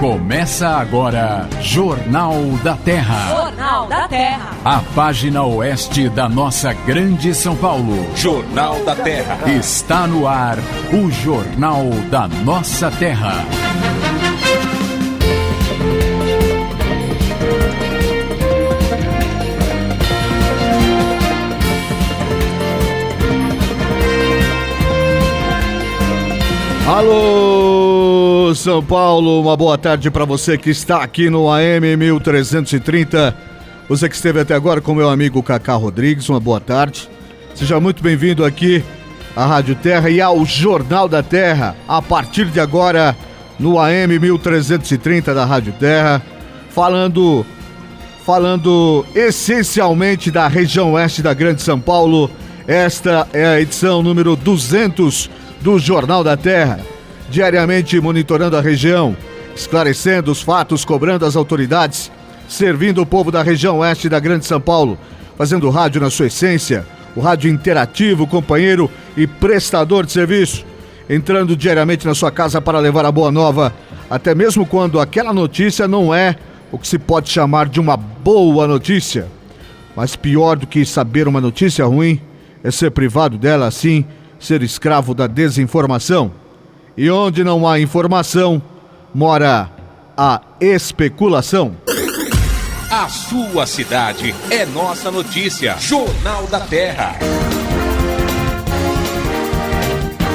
Começa agora Jornal da Terra. Jornal da Terra. A página oeste da nossa grande São Paulo. Jornal da Terra. Está no ar o Jornal da Nossa Terra. Alô, São Paulo, uma boa tarde para você que está aqui no AM 1330. Você que esteve até agora com meu amigo Cacá Rodrigues, uma boa tarde. Seja muito bem-vindo aqui à Rádio Terra e ao Jornal da Terra. A partir de agora, no AM 1330 da Rádio Terra, falando essencialmente da região oeste da Grande São Paulo. Esta é a edição número 200 do Jornal da Terra, diariamente monitorando a região, esclarecendo os fatos, cobrando as autoridades, servindo o povo da região oeste da Grande São Paulo, fazendo rádio na sua essência, o rádio interativo, companheiro e prestador de serviço, entrando diariamente na sua casa para levar a boa nova, até mesmo quando aquela notícia não é o que se pode chamar de uma boa notícia. Mas pior do que saber uma notícia ruim é ser privado dela, assim, ser escravo da desinformação. E onde não há informação, mora a especulação. A sua cidade é nossa notícia. Jornal da Terra.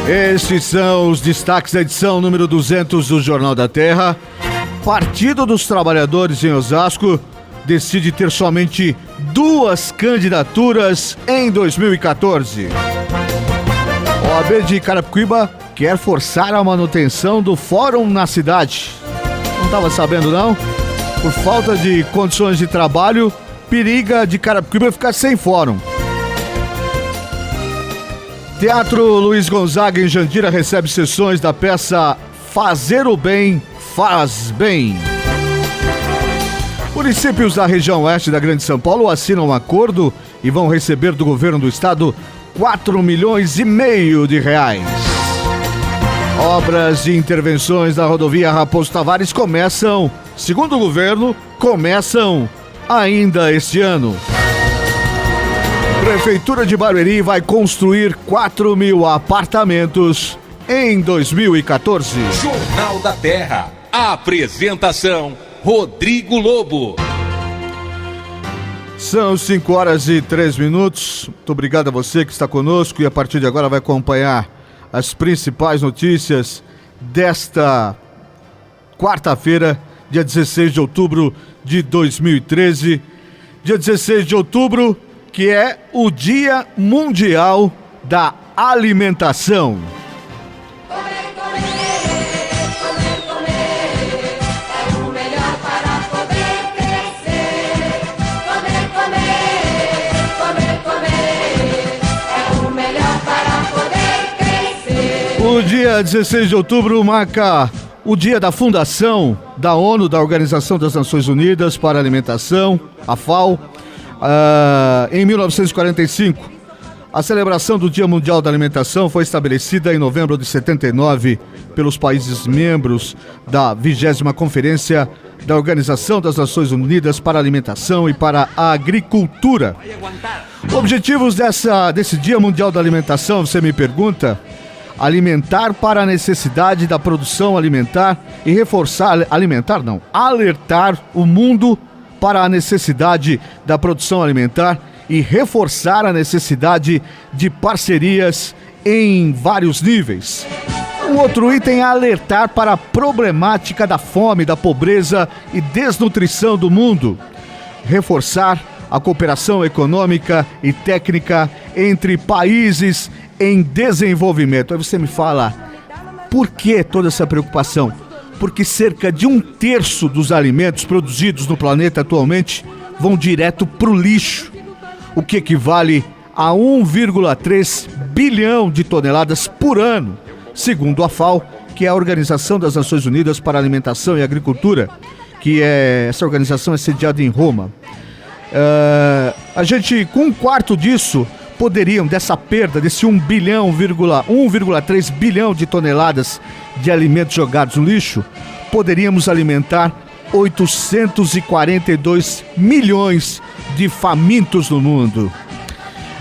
Estes são os destaques da edição número 200 do Jornal da Terra. Partido dos Trabalhadores em Osasco decide ter somente 2 candidaturas em 2014. OAB de Carapicuíba quer forçar a manutenção do fórum na cidade. Não estava sabendo, não? Por falta de condições de trabalho, periga de Carapicuíba ficar sem fórum. Teatro Luiz Gonzaga em Jandira recebe sessões da peça Fazer o Bem Faz Bem. Municípios da região oeste da Grande São Paulo assinam um acordo e vão receber do governo do estado 4,5 milhões de reais. Obras de intervenções da rodovia Raposo Tavares começam, segundo o governo, ainda este ano. Prefeitura de Barueri vai construir 4.000 apartamentos em 2014. Jornal da Terra. Apresentação: Rodrigo Lobo. São 5h03. Muito obrigado a você que está conosco e a partir de agora vai acompanhar as principais notícias desta quarta-feira, dia 16 de outubro de 2013. Dia 16 de outubro, que é o Dia Mundial da Alimentação. O dia 16 de outubro marca o dia da fundação da ONU, da Organização das Nações Unidas para a Alimentação, a FAO, em 1945. A celebração do Dia Mundial da Alimentação foi estabelecida em novembro de 79 pelos países membros da 20ª Conferência da Organização das Nações Unidas para a Alimentação e para a Agricultura. Objetivos desse Dia Mundial da Alimentação, você me pergunta? Alimentar para a necessidade da produção alimentar e alertar o mundo para a necessidade da produção alimentar e reforçar a necessidade de parcerias em vários níveis. O outro item é alertar para a problemática da fome, da pobreza e desnutrição do mundo. Reforçar a cooperação econômica e técnica entre países em desenvolvimento. Aí você me fala, por que toda essa preocupação? Porque cerca de 1/3 dos alimentos produzidos no planeta atualmente vão direto para o lixo, o que equivale a 1,3 bilhão de toneladas por ano, segundo a FAO, que é a Organização das Nações Unidas para a Alimentação e Agricultura, essa organização é sediada em Roma. A gente, com 1/4 disso, dessa perda, desse 1,3 bilhão de toneladas de alimentos jogados no lixo, poderíamos alimentar 842 milhões de famintos no mundo.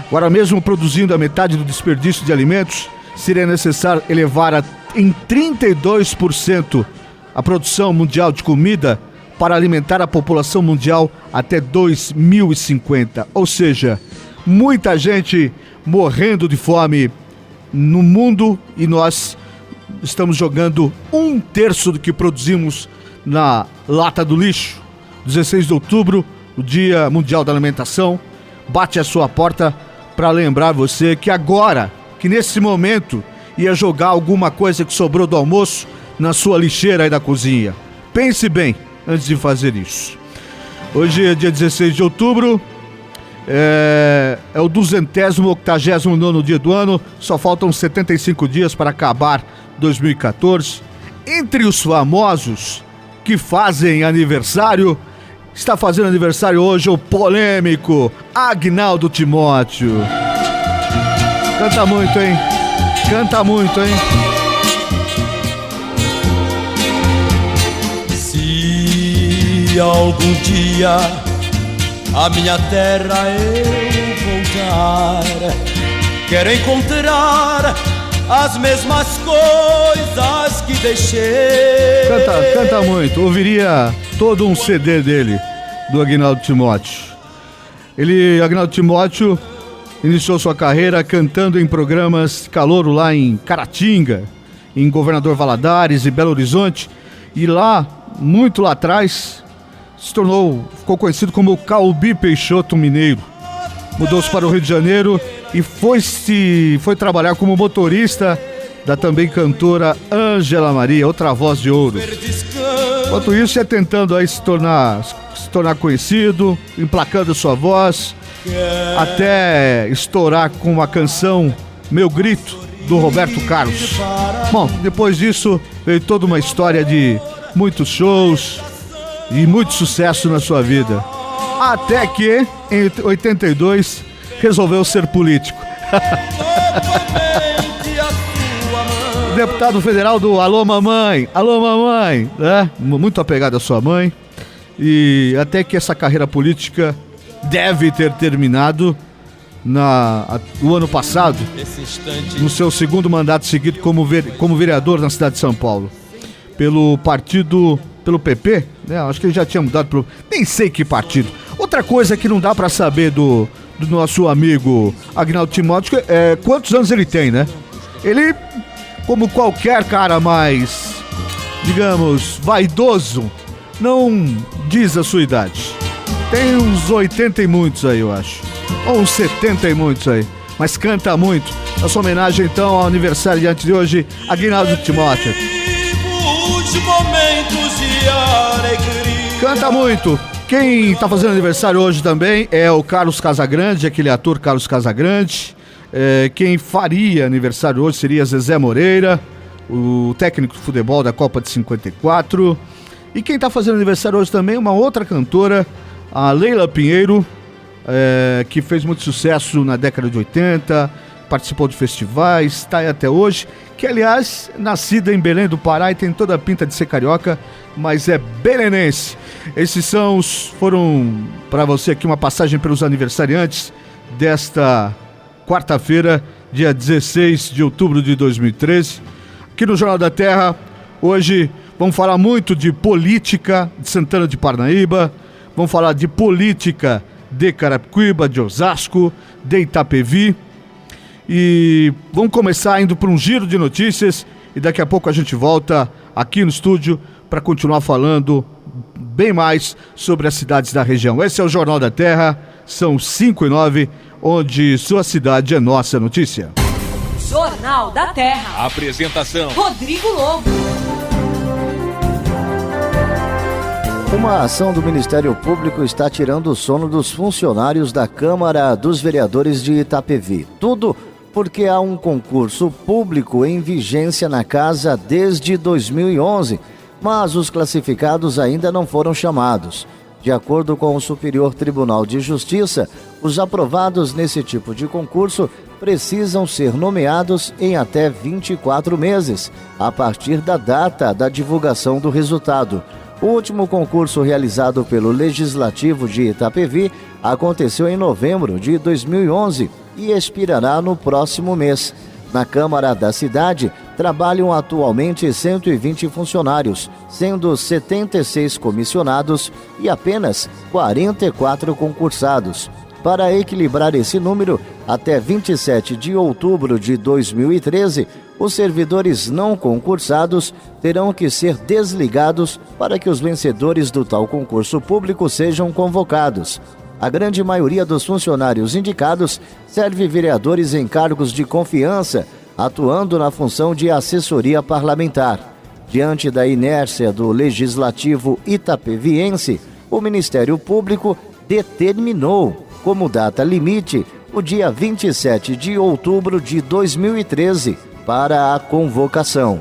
Agora, mesmo produzindo a metade do desperdício de alimentos, seria necessário elevar em 32% a produção mundial de comida para alimentar a população mundial até 2050. Ou seja, muita gente morrendo de fome no mundo e nós estamos jogando 1/3 do que produzimos na lata do lixo. 16 de outubro, o Dia Mundial da Alimentação, bate à sua porta para lembrar você que agora, que nesse momento, ia jogar alguma coisa que sobrou do almoço na sua lixeira aí da cozinha. Pense bem antes de fazer isso. Hoje é dia 16 de outubro, é o 289º dia do ano, só faltam 75 dias para acabar 2014. Entre os famosos que fazem aniversário, está fazendo aniversário hoje o polêmico Agnaldo Timóteo. Canta muito, hein? Canta muito, hein? Se algum dia a minha terra eu voltar, quero encontrar as mesmas coisas que deixei. Canta muito. Ouviria todo um CD dele, do Agnaldo Timóteo. Agnaldo Timóteo iniciou sua carreira cantando em programas calouro lá em Caratinga, em Governador Valadares e Belo Horizonte. E lá, muito lá atrás, ficou conhecido como Calbi Peixoto Mineiro. Mudou-se para o Rio de Janeiro e foi trabalhar como motorista da também cantora Ângela Maria, outra voz de ouro. Enquanto isso, ia tentando aí se tornar conhecido, emplacando sua voz, até estourar com uma canção Meu Grito, do Roberto Carlos. Bom, depois disso veio toda uma história de muitos shows e muito sucesso na sua vida. Até que, em 82, resolveu ser político. Deputado federal do Alô Mamãe, né? Muito apegado à sua mãe. E até que essa carreira política deve ter terminado no ano passado, no seu segundo mandato seguido como vereador na cidade de São Paulo. Pelo PP, né? Acho que ele já tinha mudado nem sei que partido. Outra coisa que não dá pra saber do nosso amigo Agnaldo Timóteo é quantos anos ele tem, né? Ele, como qualquer cara mais, digamos, vaidoso, não diz a sua idade. Tem uns 80 e muitos aí, eu acho. Ou uns 70 e muitos aí. Mas canta muito. Nossa homenagem, então, ao aniversariante de hoje, Agnaldo Timóteo. Canta muito. Quem tá fazendo aniversário hoje também é o Carlos Casagrande, aquele ator Carlos Casagrande. Quem faria aniversário hoje seria Zezé Moreira, o técnico de futebol da Copa de 54. E quem tá fazendo aniversário hoje também é uma outra cantora, a Leila Pinheiro, que fez muito sucesso na década de 80, participou de festivais, está aí até hoje, que aliás, nascida em Belém do Pará e tem toda a pinta de ser carioca, mas é belenense. Esses foram para você aqui uma passagem pelos aniversariantes desta quarta-feira, dia 16 de outubro de 2013. Aqui no Jornal da Terra, hoje vamos falar muito de política de Santana de Parnaíba, vamos falar de política de Carapicuíba, de Osasco, de Itapevi. E vamos começar indo para um giro de notícias e daqui a pouco a gente volta aqui no estúdio para continuar falando bem mais sobre as cidades da região. Esse é o Jornal da Terra, são 5:09, onde sua cidade é nossa notícia. Jornal da Terra. Apresentação: Rodrigo Lobo. Uma ação do Ministério Público está tirando o sono dos funcionários da Câmara dos Vereadores de Itapevi. Tudo porque há um concurso público em vigência na casa desde 2011, mas os classificados ainda não foram chamados. De acordo com o Superior Tribunal de Justiça, os aprovados nesse tipo de concurso precisam ser nomeados em até 24 meses, a partir da data da divulgação do resultado. O último concurso realizado pelo Legislativo de Itapevi aconteceu em novembro de 2011 e expirará no próximo mês. Na Câmara da cidade, trabalham atualmente 120 funcionários, sendo 76 comissionados e apenas 44 concursados. Para equilibrar esse número, até 27 de outubro de 2013, os servidores não concursados terão que ser desligados para que os vencedores do tal concurso público sejam convocados. A grande maioria dos funcionários indicados serve vereadores em cargos de confiança, atuando na função de assessoria parlamentar. Diante da inércia do Legislativo itapeviense, o Ministério Público determinou como data limite o dia 27 de outubro de 2013 para a convocação.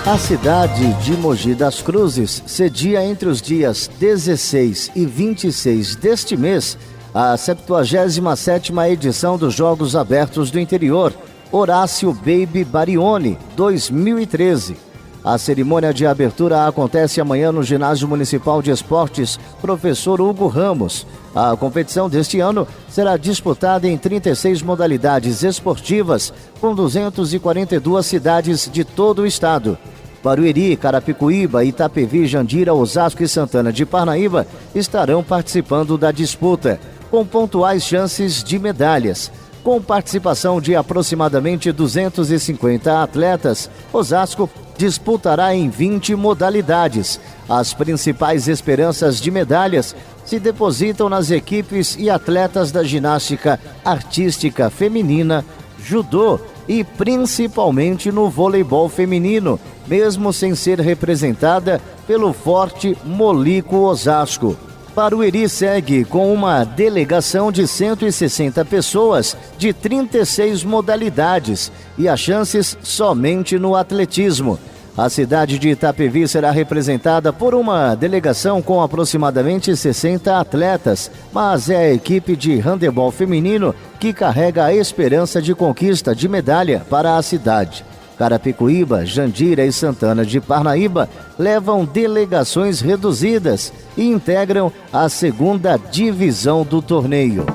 A cidade de Mogi das Cruzes cedia entre os dias 16 e 26 deste mês a 77ª edição dos Jogos Abertos do Interior, Horácio Baby Barione 2013. A cerimônia de abertura acontece amanhã no Ginásio Municipal de Esportes Professor Hugo Ramos. A competição deste ano será disputada em 36 modalidades esportivas, com 242 cidades de todo o estado. Barueri, Carapicuíba, Itapevi, Jandira, Osasco e Santana de Parnaíba estarão participando da disputa, com pontuais chances de medalhas. Com participação de aproximadamente 250 atletas, Osasco disputará em 20 modalidades. As principais esperanças de medalhas se depositam nas equipes e atletas da ginástica artística feminina, judô e principalmente no voleibol feminino, mesmo sem ser representada pelo forte Molico Osasco. Barueri segue com uma delegação de 160 pessoas de 36 modalidades e as chances somente no atletismo. A cidade de Itapevi será representada por uma delegação com aproximadamente 60 atletas, mas é a equipe de handebol feminino que carrega a esperança de conquista de medalha para a cidade. Carapicuíba, Jandira e Santana de Parnaíba levam delegações reduzidas e integram a segunda divisão do torneio.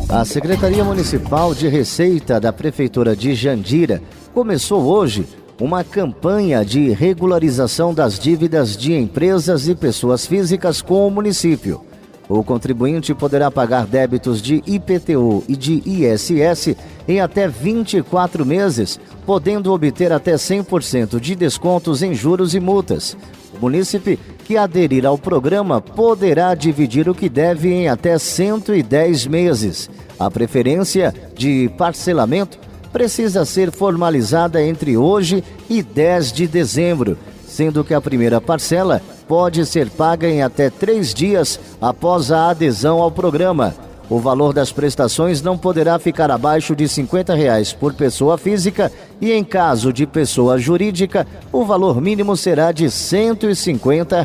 A Secretaria Municipal de Receita da Prefeitura de Jandira começou hoje uma campanha de regularização das dívidas de empresas e pessoas físicas com o município. O contribuinte poderá pagar débitos de IPTU e de ISS em até 24 meses, podendo obter até 100% de descontos em juros e multas. O munícipe que aderir ao programa poderá dividir o que deve em até 110 meses. A preferência de parcelamento precisa ser formalizada entre hoje e 10 de dezembro, sendo que a primeira parcela pode ser paga em até 3 dias após a adesão ao programa. O valor das prestações não poderá ficar abaixo de R$ 50 por pessoa física e, em caso de pessoa jurídica, o valor mínimo será de R$ 150.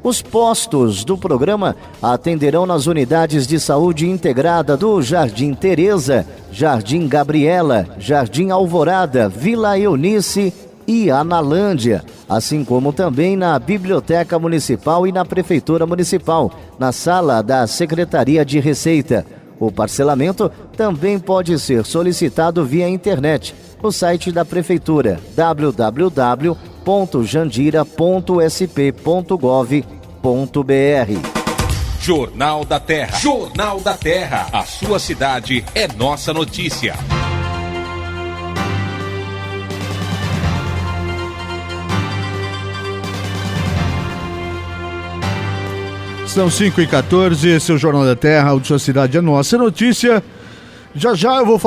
Os postos do programa atenderão nas unidades de saúde integrada do Jardim Tereza, Jardim Gabriela, Jardim Alvorada, Vila Eunice e Analândia, assim como também na Biblioteca Municipal e na Prefeitura Municipal, na sala da Secretaria de Receita. O parcelamento também pode ser solicitado via internet, no site da Prefeitura, www.jandira.sp.gov.br. Jornal da Terra. Jornal da Terra. A sua cidade é nossa notícia. São 5h14, esse é o Jornal da Terra, onde sua cidade é nossa notícia. Já eu vou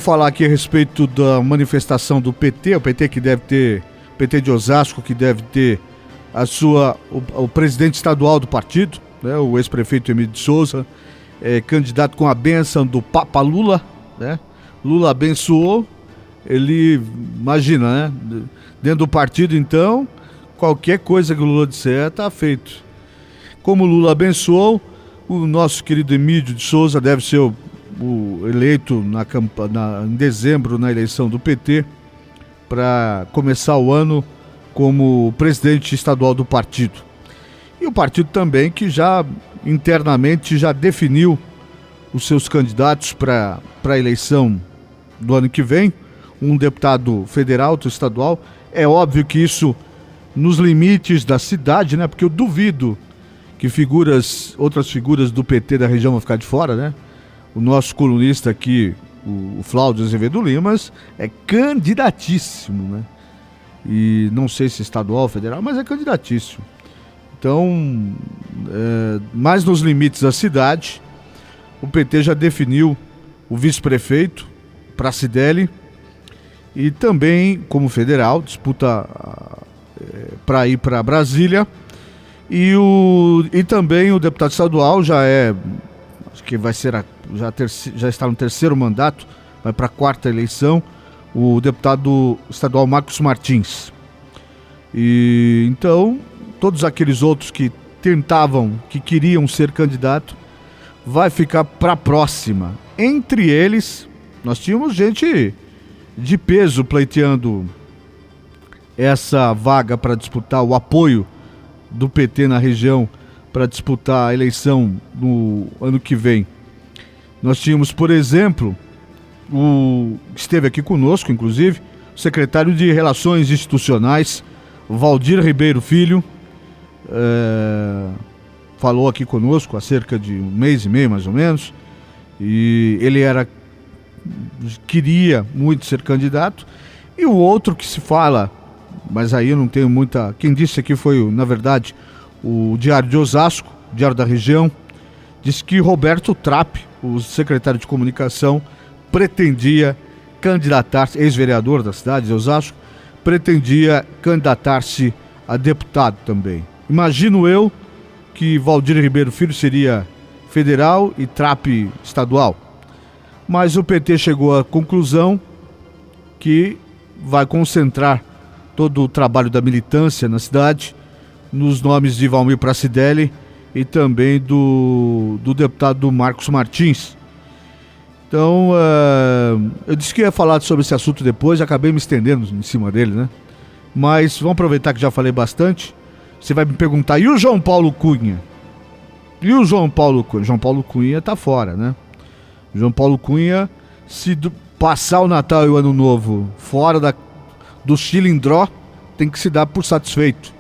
falar aqui a respeito da manifestação do PT, o PT que deve ter, PT de Osasco, que deve ter o presidente estadual do partido, né, o ex-prefeito Emílio de Souza, candidato com a bênção do Papa Lula, né? Lula abençoou, ele, imagina, né? Dentro do partido, então, qualquer coisa que o Lula disser, tá feito. Como Lula abençoou, o nosso querido Emílio de Souza deve ser o eleito em dezembro na eleição do PT para começar o ano como presidente estadual do partido. E o partido também que já internamente já definiu os seus candidatos para a eleição do ano que vem, um deputado federal, outro estadual. É óbvio que isso nos limites da cidade, né? Porque eu duvido que outras figuras do PT da região vão ficar de fora, né? O nosso colunista aqui, o Flávio Azevedo Limas, é candidatíssimo, né? E não sei se estadual ou federal, mas é candidatíssimo. Então, mais nos limites da cidade, o PT já definiu o vice-prefeito para a Cidelli e também, como federal, disputa para ir para Brasília. E também o deputado estadual acho que vai ser já está no terceiro mandato, vai para a quarta eleição, o deputado estadual Marcos Martins. E então, todos aqueles outros que queriam ser candidato, vai ficar para a próxima. Entre eles, nós tínhamos gente de peso pleiteando essa vaga para disputar o apoio do PT na região para disputar a eleição no ano que vem. Nós tínhamos, por exemplo, esteve aqui conosco, inclusive, o secretário de Relações Institucionais, Valdir Ribeiro Filho, falou aqui conosco há cerca de um mês e meio, mais ou menos, e ele queria muito ser candidato. E o outro que se fala, mas aí eu não tenho muita... Quem disse aqui foi, na verdade, o Diário de Osasco, Diário da Região, disse que Roberto Trapp, o secretário de Comunicação, pretendia candidatar-se, ex-vereador da cidade de Osasco, pretendia candidatar-se a deputado também. Imagino eu que Valdir Ribeiro Filho seria federal e Trapp estadual. Mas o PT chegou à conclusão que vai concentrar todo o trabalho da militância na cidade nos nomes de Valmir Pracidelli e também do deputado Marcos Martins. Então, eu disse que ia falar sobre esse assunto depois, acabei me estendendo em cima dele, né? Mas vamos aproveitar que já falei bastante. Você vai me perguntar, e o João Paulo Cunha? E o João Paulo Cunha? João Paulo Cunha tá fora, né? João Paulo Cunha, se passar o Natal e o Ano Novo fora do Chilindró, tem que se dar por satisfeito.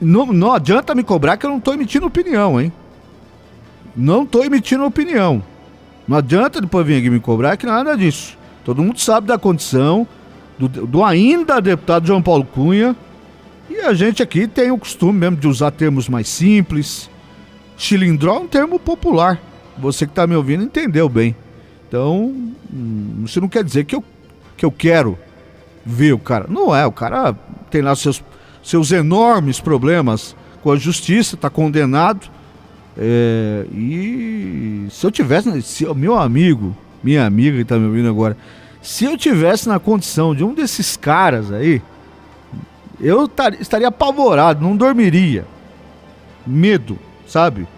Não adianta me cobrar que eu não estou emitindo opinião, hein? Não estou emitindo opinião. Não adianta depois vir aqui me cobrar que nada disso. Todo mundo sabe da condição do ainda deputado João Paulo Cunha. E a gente aqui tem o costume mesmo de usar termos mais simples. Chilindró é um termo popular. Você que está me ouvindo entendeu bem. Então, isso não quer dizer que eu quero ver o cara. Não é, o cara tem lá seus enormes problemas com a justiça, está condenado. E se eu tivesse, meu amigo, minha amiga que está me ouvindo agora, se eu tivesse na condição de um desses caras aí, eu estaria apavorado, não dormiria. Medo, sabe?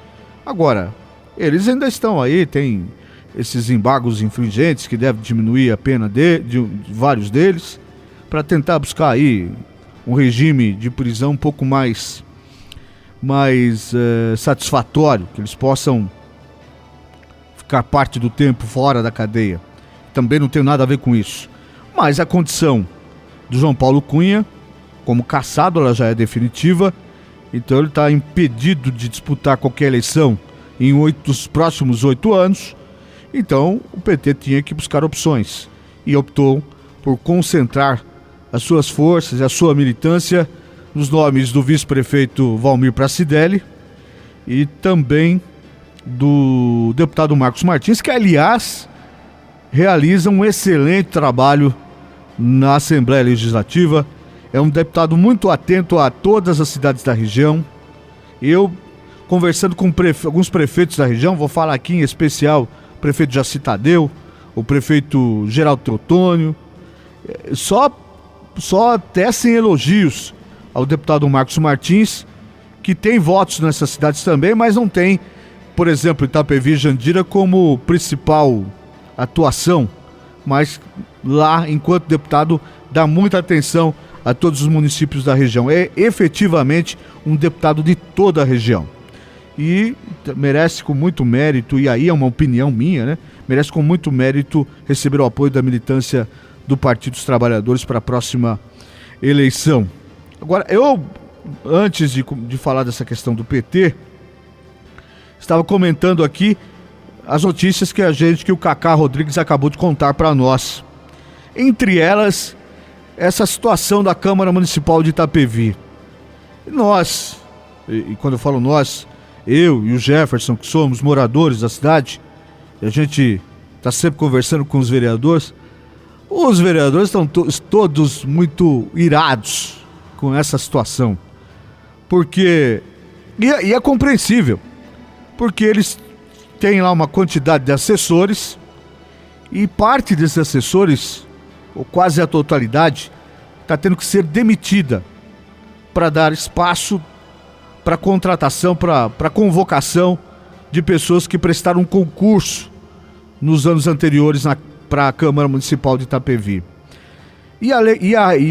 Agora, eles ainda estão aí, tem esses embargos infringentes que devem diminuir a pena de vários deles, para tentar buscar aí um regime de prisão um pouco mais satisfatório, que eles possam ficar parte do tempo fora da cadeia. Também não tem nada a ver com isso. Mas a condição do João Paulo Cunha, como cassado, ela já é definitiva, então ele está impedido de disputar qualquer eleição dos próximos 8 anos. Então o PT tinha que buscar opções e optou por concentrar as suas forças e a sua militância nos nomes do vice-prefeito Valmir Pracidelli e também do deputado Marcos Martins, que aliás realiza um excelente trabalho na Assembleia Legislativa. É um deputado muito atento a todas as cidades da região. Eu, conversando com alguns prefeitos da região, vou falar aqui em especial o prefeito Jaci Tadeu, o prefeito Geraldo Teotônio, só tecem elogios ao deputado Marcos Martins, que tem votos nessas cidades também, mas não tem, por exemplo, Itapevi e Jandira como principal atuação, mas lá, enquanto deputado, dá muita atenção a todos os municípios da região. É efetivamente um deputado de toda a região. E merece com muito mérito, e aí é uma opinião minha, né? Merece com muito mérito receber o apoio da militância do Partido dos Trabalhadores para a próxima eleição. Agora, eu, antes de falar dessa questão do PT, estava comentando aqui as notícias que o Cacá Rodrigues acabou de contar para nós. Entre elas, essa situação da Câmara Municipal de Itapevi. Nós, e quando eu falo nós, eu e o Jefferson, que somos moradores da cidade, e a gente está sempre conversando com os vereadores estão todos muito irados com essa situação. Porque, e é compreensível, porque eles têm lá uma quantidade de assessores e parte desses assessores, ou quase a totalidade, está tendo que ser demitida para dar espaço para contratação, para convocação de pessoas que prestaram um concurso nos anos anteriores para a Câmara Municipal de Itapevi. E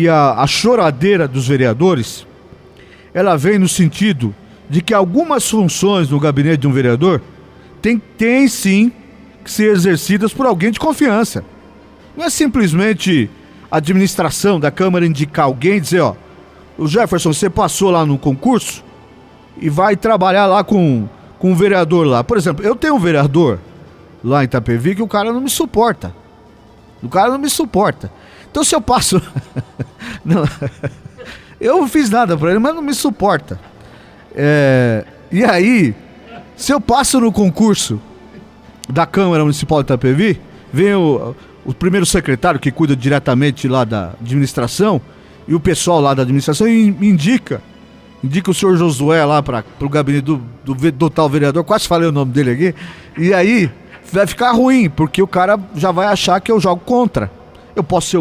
a choradeira dos vereadores, ela vem no sentido de que algumas funções no gabinete de um vereador tem sim que ser exercidas por alguém de confiança. Não é simplesmente a administração da Câmara indicar alguém e dizer, ó, o Jefferson, você passou lá no concurso e vai trabalhar lá com um vereador lá. Por exemplo, eu tenho um vereador lá em Itapevi que o cara não me suporta. Então se eu passo... não, eu não fiz nada pra ele, mas não me suporta. E aí, se eu passo no concurso da Câmara Municipal de Itapevi, vem o primeiro secretário que cuida diretamente lá da administração, e o pessoal lá da administração indica o senhor Josué lá para o gabinete do tal vereador, quase falei o nome dele aqui, e aí vai ficar ruim, porque o cara já vai achar que eu jogo contra. Eu posso ser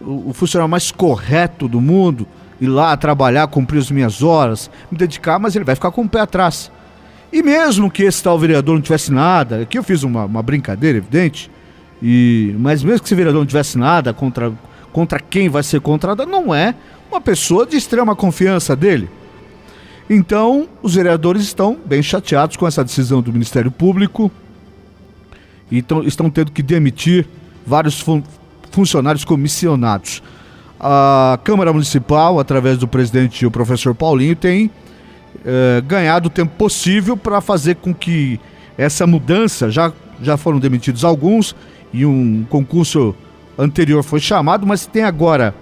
o funcionário mais correto do mundo, ir lá trabalhar, cumprir as minhas horas, me dedicar, mas ele vai ficar com o pé atrás. E mesmo que esse tal vereador não tivesse nada, aqui eu fiz uma brincadeira, evidente, mas mesmo que esse vereador não tivesse nada contra quem vai ser contratado, não é uma pessoa de extrema confiança dele. Então, os vereadores estão bem chateados com essa decisão do Ministério Público e estão tendo que demitir vários funcionários comissionados. A Câmara Municipal, através do presidente, o professor Paulinho, tem ganhado o tempo possível para fazer com que essa mudança, já foram demitidos alguns e um concurso anterior foi chamado, mas tem agora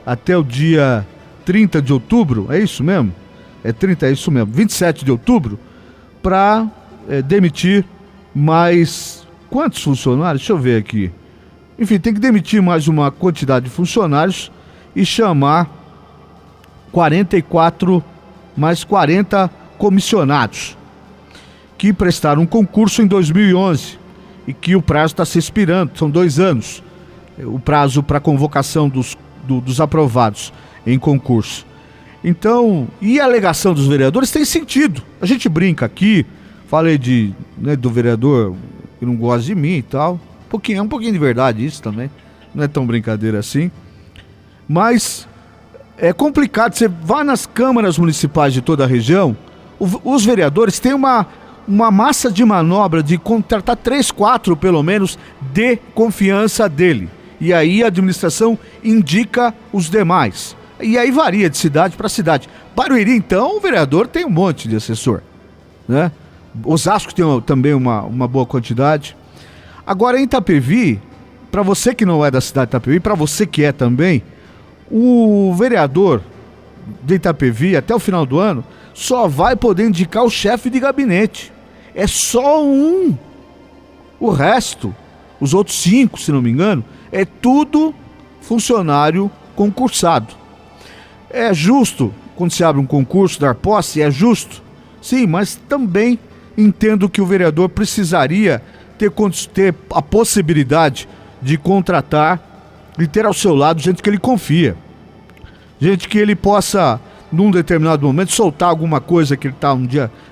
até o dia 30 de outubro, é isso mesmo? É isso mesmo, 27 de outubro, para demitir mais quantos funcionários? Deixa eu ver aqui. Enfim, tem que demitir mais uma quantidade de funcionários e chamar 44 mais 40 comissionados que prestaram um concurso em 2011 e que o prazo está se expirando, são 2 anos o prazo para convocação dos aprovados em concurso. Então, e a alegação dos vereadores tem sentido. A gente brinca aqui, falei do vereador que não gosta de mim e tal, é um pouquinho de verdade isso também, não é tão brincadeira assim, mas é complicado. Você vai nas câmaras municipais de toda a região, os vereadores têm uma massa de manobra de contratar 3, 4 pelo menos de confiança dele, e aí a administração indica os demais, e aí varia de cidade para cidade. Barueri, então, o vereador tem um monte de assessor, né? Osasco tem também uma boa quantidade. Agora em Itapevi, para você que não é da cidade de Itapevi, para você que é também, o vereador de Itapevi, até o final do ano, só vai poder indicar o chefe de gabinete. É só um. O resto, os outros 5, se não me engano, é tudo funcionário concursado. É justo, quando se abre um concurso, dar posse, é justo. Sim, mas também entendo que o vereador precisaria ter a possibilidade de contratar e ter ao seu lado gente que ele confia. Gente que ele possa num determinado momento, soltar alguma coisa que ele tá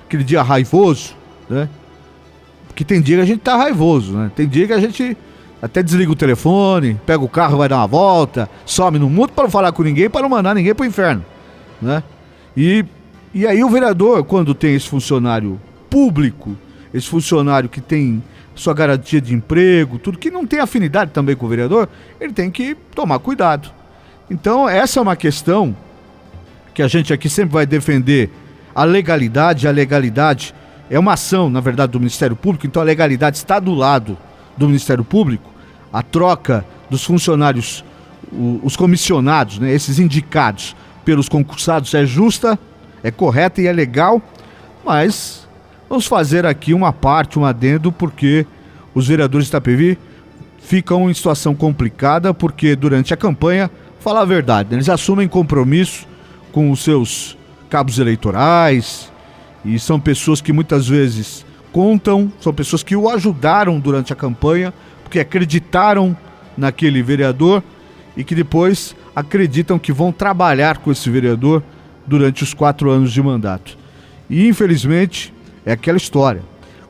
aquele dia raivoso, né? Porque tem dia que a gente tá raivoso, né? Tem dia que a gente até desliga o telefone, pega o carro, vai dar uma volta, some no mundo para não falar com ninguém, para não mandar ninguém pro inferno, né? E aí o vereador, quando tem esse funcionário público, esse funcionário que tem sua garantia de emprego, tudo que não tem afinidade também com o vereador, ele tem que tomar cuidado. Então essa é uma questão que a gente aqui sempre vai defender a legalidade. A legalidade é uma ação, na verdade, do Ministério Público, então a legalidade está do lado do Ministério Público. A troca dos funcionários, os comissionados, né, esses indicados pelos concursados é justa, é correta e é legal, mas vamos fazer aqui uma parte, um adendo, porque os vereadores de Itapevi ficam em situação complicada, porque durante a campanha, falar a verdade, eles assumem compromisso com os seus cabos eleitorais, e são pessoas que muitas vezes contam, são pessoas que o ajudaram durante a campanha, porque acreditaram naquele vereador e que depois acreditam que vão trabalhar com esse vereador durante os 4 anos de mandato. E infelizmente é aquela história.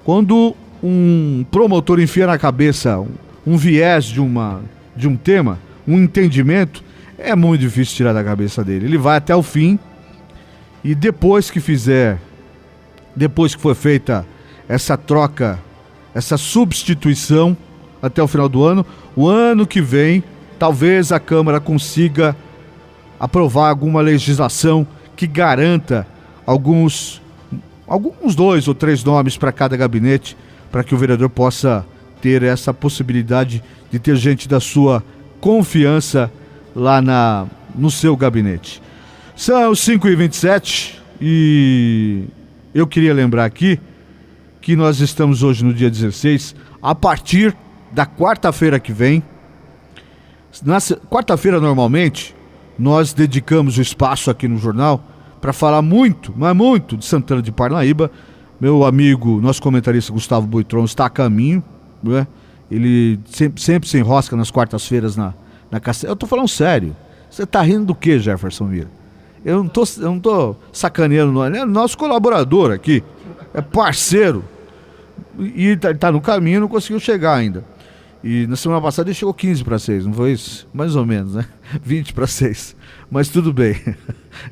Quando um promotor enfia na cabeça um viés de um tema, um entendimento, é muito difícil tirar da cabeça dele. Ele vai até o fim e depois que for feita essa troca, essa substituição até o final do ano, o ano que vem, talvez a Câmara consiga aprovar alguma legislação que garanta alguns 2 ou 3 nomes para cada gabinete, para que o vereador possa ter essa possibilidade de ter gente da sua confiança lá no seu gabinete. São 5h27 e eu queria lembrar aqui que nós estamos hoje no dia 16, a partir da quarta-feira que vem. Na quarta-feira, normalmente, nós dedicamos o espaço aqui no jornal para falar muito, mas muito, de Santana de Parnaíba. Meu amigo, nosso comentarista Gustavo Boitron está a caminho, né? Ele sempre se enrosca nas quartas-feiras na caceta. Eu tô falando sério. Você tá rindo do que, Jefferson Vieira? Eu não tô sacaneando, não. Ele é nosso colaborador aqui, é parceiro. E tá no caminho, não conseguiu chegar ainda. E na semana passada ele chegou 15:06, não foi isso? Mais ou menos, né? 20:06. Mas tudo bem.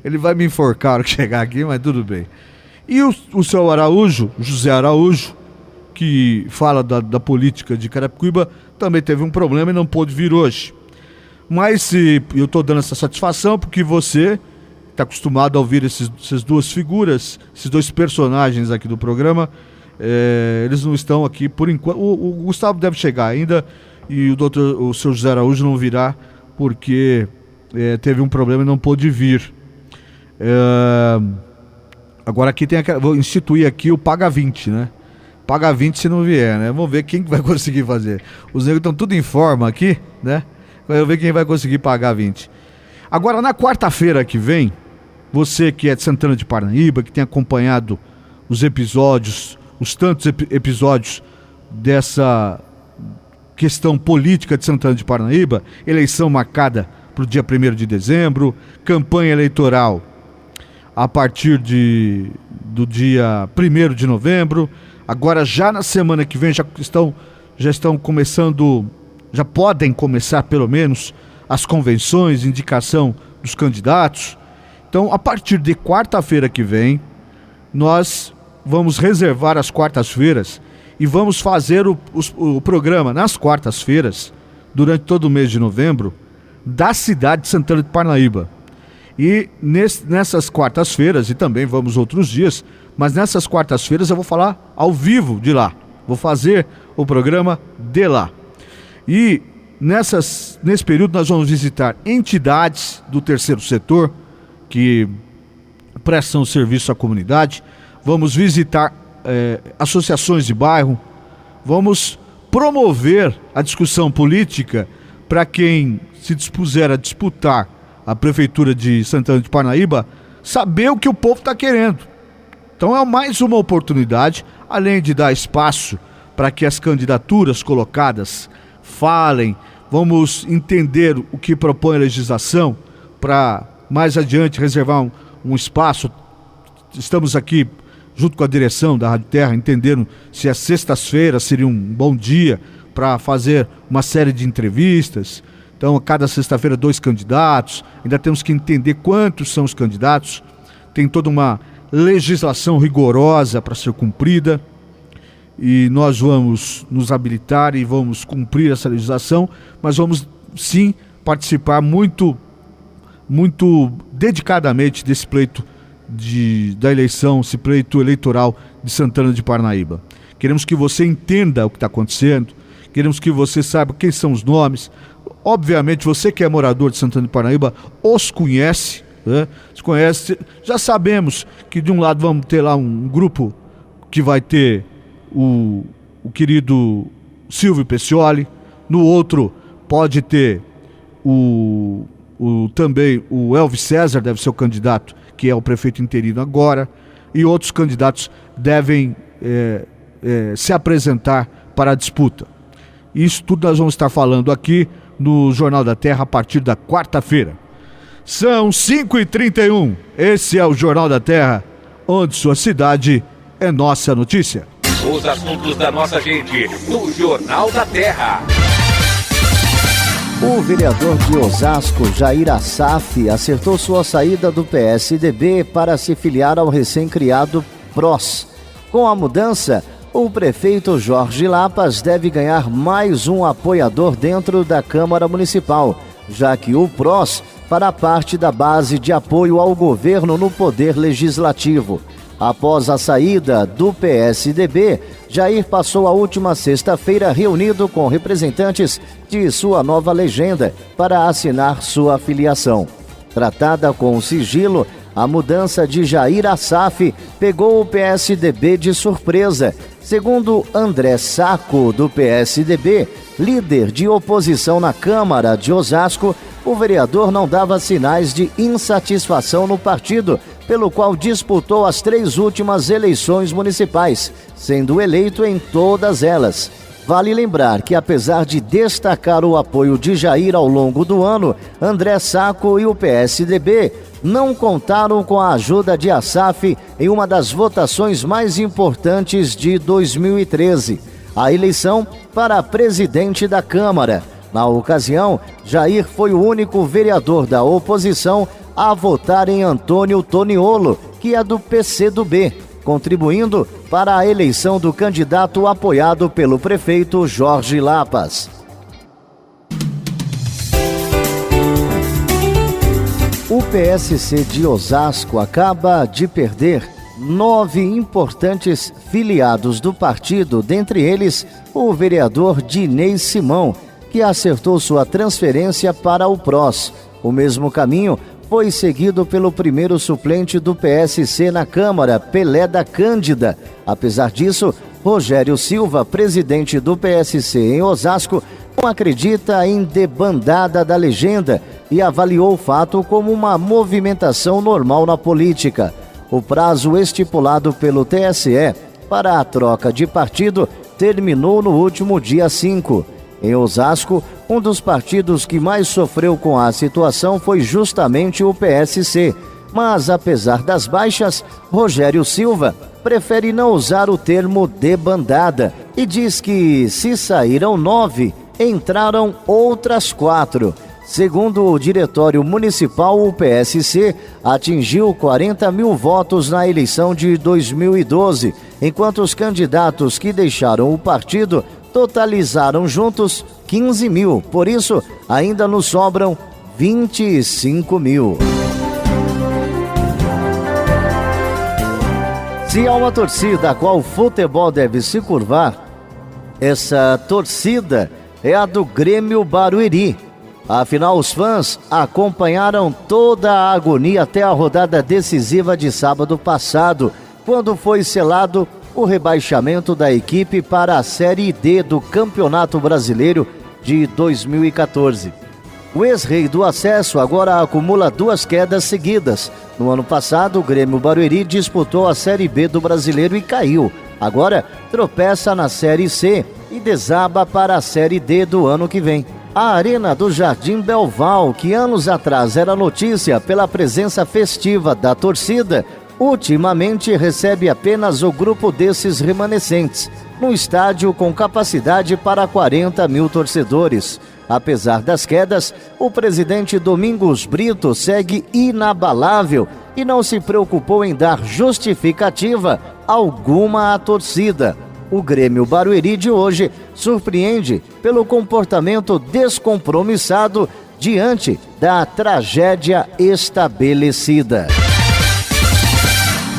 Ele vai me enforcar na hora que chegar aqui, mas tudo bem. E o seu Araújo, José Araújo, que fala da política de Carapicuíba, também teve um problema e não pôde vir hoje. Mas eu estou dando essa satisfação porque você está acostumado a ouvir essas duas figuras, esses dois personagens aqui do programa. Eles não estão aqui por enquanto. O Gustavo deve chegar ainda e o seu José Araújo não virá porque teve um problema e não pôde vir. Agora aqui vou instituir aqui o Paga 20, né? Paga 20 se não vier, né? Vamos ver quem vai conseguir fazer. Os negros estão tudo em forma aqui, né? Vamos ver quem vai conseguir pagar 20. Agora, na quarta-feira que vem, você que é de Santana de Parnaíba, que tem acompanhado os episódios, os tantos episódios dessa questão política de Santana de Parnaíba, eleição marcada para o dia 1º de dezembro, campanha eleitoral a partir do dia 1º de novembro. Agora, já na semana que vem, já estão começando, já podem começar pelo menos as convenções, indicação dos candidatos. Então, a partir de quarta-feira que vem, nós vamos reservar as quartas-feiras e vamos fazer o programa nas quartas-feiras, durante todo o mês de novembro, da cidade de Santana de Parnaíba. E nessas quartas-feiras, e também vamos outros dias, mas nessas quartas-feiras eu vou falar ao vivo de lá. Vou fazer o programa de lá. E nesse período nós vamos visitar entidades do terceiro setor que prestam serviço à comunidade. Vamos visitar associações de bairro. Vamos promover a discussão política para quem se dispuser a disputar a prefeitura de Santana de Parnaíba, saber o que o povo está querendo. Então é mais uma oportunidade, além de dar espaço para que as candidaturas colocadas falem. Vamos entender o que propõe a legislação para mais adiante reservar um espaço. Estamos aqui junto com a direção da Rádio Terra, entendendo se as sextas-feiras seria um bom dia para fazer uma série de entrevistas. Então, a cada sexta-feira, 2 candidatos. Ainda temos que entender quantos são os candidatos. Tem toda uma legislação rigorosa para ser cumprida. E nós vamos nos habilitar e vamos cumprir essa legislação, mas vamos, sim, participar muito dedicadamente desse pleito da eleição, esse pleito eleitoral de Santana de Parnaíba. Queremos que você entenda o que está acontecendo, queremos que você saiba quem são os nomes. Obviamente, você que é morador de Santana de Parnaíba os conhece, né? Os conhece. Já sabemos que de um lado vamos ter lá um grupo que vai ter o querido Silvio Peccioli, no outro pode ter também o Elvis César, deve ser o candidato, que é o prefeito interino agora, e outros candidatos devem se apresentar para a disputa. Isso tudo nós vamos estar falando aqui no Jornal da Terra a partir da quarta-feira. São 5h31, esse é o Jornal da Terra, onde sua cidade é nossa notícia. Os assuntos da nossa gente, no Jornal da Terra. O vereador de Osasco, Jair Assaf, acertou sua saída do PSDB para se filiar ao recém-criado PROS. Com a mudança, o prefeito Jorge Lapas deve ganhar mais um apoiador dentro da Câmara Municipal, já que o PROS fará parte da base de apoio ao governo no Poder Legislativo. Após a saída do PSDB, Jair passou a última sexta-feira reunido com representantes de sua nova legenda para assinar sua filiação. Tratada com sigilo, a mudança de Jair Assaf pegou o PSDB de surpresa. Segundo André Sacco, do PSDB, líder de oposição na Câmara de Osasco, o vereador não dava sinais de insatisfação no partido, pelo qual disputou as 3 últimas eleições municipais, sendo eleito em todas elas. Vale lembrar que, apesar de destacar o apoio de Jair ao longo do ano, André Sacco e o PSDB não contaram com a ajuda de Assaf em uma das votações mais importantes de 2013, a eleição para presidente da Câmara. Na ocasião, Jair foi o único vereador da oposição a votar em Antônio Toniolo, que é do PCdoB, contribuindo para a eleição do candidato apoiado pelo prefeito Jorge Lapas. O PSC de Osasco acaba de perder 9 importantes filiados do partido, dentre eles o vereador Dinei Simão, que acertou sua transferência para o PROS. O mesmo caminho foi seguido pelo primeiro suplente do PSC na Câmara, Pelé da Cândida. Apesar disso, Rogério Silva, presidente do PSC em Osasco, não acredita em debandada da legenda e avaliou o fato como uma movimentação normal na política. O prazo estipulado pelo TSE para a troca de partido terminou no último dia 5. Em Osasco, um dos partidos que mais sofreu com a situação foi justamente o PSC. Mas, apesar das baixas, Rogério Silva prefere não usar o termo debandada e diz que, se saíram 9, entraram outras 4. Segundo o Diretório Municipal, o PSC atingiu 40 mil votos na eleição de 2012, enquanto os candidatos que deixaram o partido totalizaram juntos 15 mil. Por isso, ainda nos sobram 25 mil. Se há uma torcida a qual o futebol deve se curvar, essa torcida é a do Grêmio Barueri. Afinal, os fãs acompanharam toda a agonia até a rodada decisiva de sábado passado, quando foi selado o rebaixamento da equipe para a Série D do Campeonato Brasileiro de 2014. O ex-rei do acesso agora acumula 2 quedas seguidas. No ano passado, o Grêmio Barueri disputou a Série B do Brasileiro e caiu. Agora, tropeça na Série C e desaba para a Série D do ano que vem. A Arena do Jardim Belval, que anos atrás era notícia pela presença festiva da torcida, ultimamente recebe apenas o grupo desses remanescentes, num estádio com capacidade para 40 mil torcedores. Apesar das quedas, o presidente Domingos Brito segue inabalável e não se preocupou em dar justificativa alguma à torcida. O Grêmio Barueri de hoje surpreende pelo comportamento descompromissado diante da tragédia estabelecida.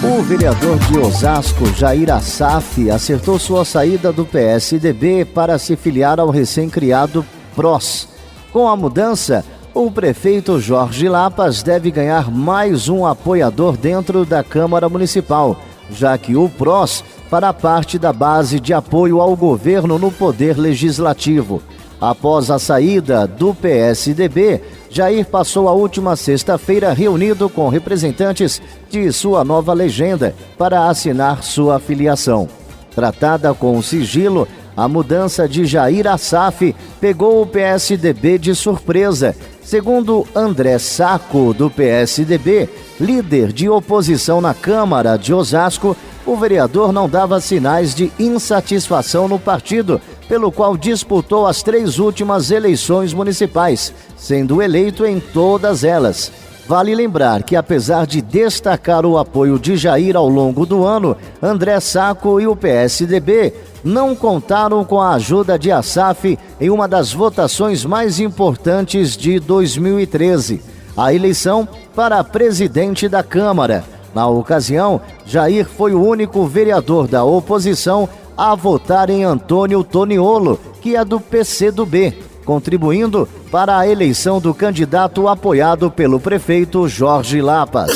O vereador de Osasco, Jair Assaf, acertou sua saída do PSDB para se filiar ao recém-criado PROS. Com a mudança, o prefeito Jorge Lapas deve ganhar mais um apoiador dentro da Câmara Municipal, já que o PROS fará parte da base de apoio ao governo no Poder Legislativo. Após a saída do PSDB, Jair passou a última sexta-feira reunido com representantes de sua nova legenda para assinar sua filiação. Tratada com sigilo, a mudança de Jair Assaf pegou o PSDB de surpresa. Segundo André Sacco, do PSDB, líder de oposição na Câmara de Osasco, o vereador não dava sinais de insatisfação no partido, pelo qual disputou as 3 últimas eleições municipais, sendo eleito em todas elas. Vale lembrar que, apesar de destacar o apoio de Jair ao longo do ano, André Sacco e o PSDB não contaram com a ajuda de Assaf em uma das votações mais importantes de 2013, a eleição para presidente da Câmara. Na ocasião, Jair foi o único vereador da oposição a votar em Antônio Toniolo, que é do PCdoB, contribuindo para a eleição do candidato apoiado pelo prefeito Jorge Lapas.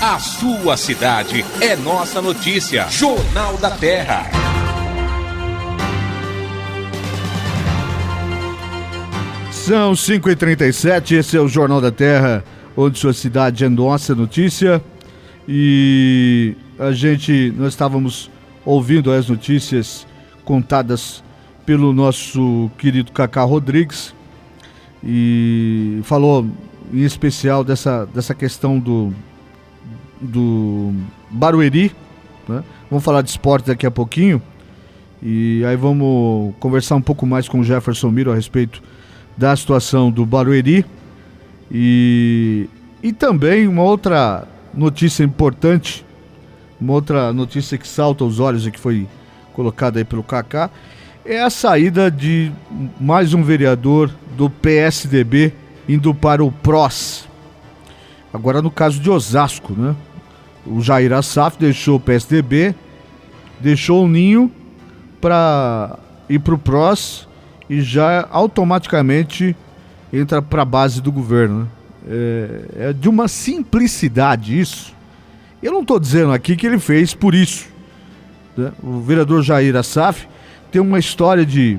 A sua cidade é nossa notícia. Jornal da Terra. São 5h37, esse é o Jornal da Terra, onde sua cidade é nossa notícia. E nós estávamos ouvindo as notícias contadas pelo nosso querido Cacá Rodrigues e falou em especial dessa questão do Barueri, né? Vamos falar de esporte daqui a pouquinho e aí vamos conversar um pouco mais com o Jefferson Miro a respeito da situação do Barueri e também uma outra notícia importante, uma outra notícia que salta aos olhos e que foi colocada aí pelo Cacá, é a saída de mais um vereador do PSDB indo para o PROS. Agora no caso de Osasco, né? O Jair Assaf deixou o PSDB, deixou o Ninho para ir para o PROS e já automaticamente entra para a base do governo, né? É de uma simplicidade isso. Eu não estou dizendo aqui que ele fez por isso, né? O vereador Jair Assaf tem uma história de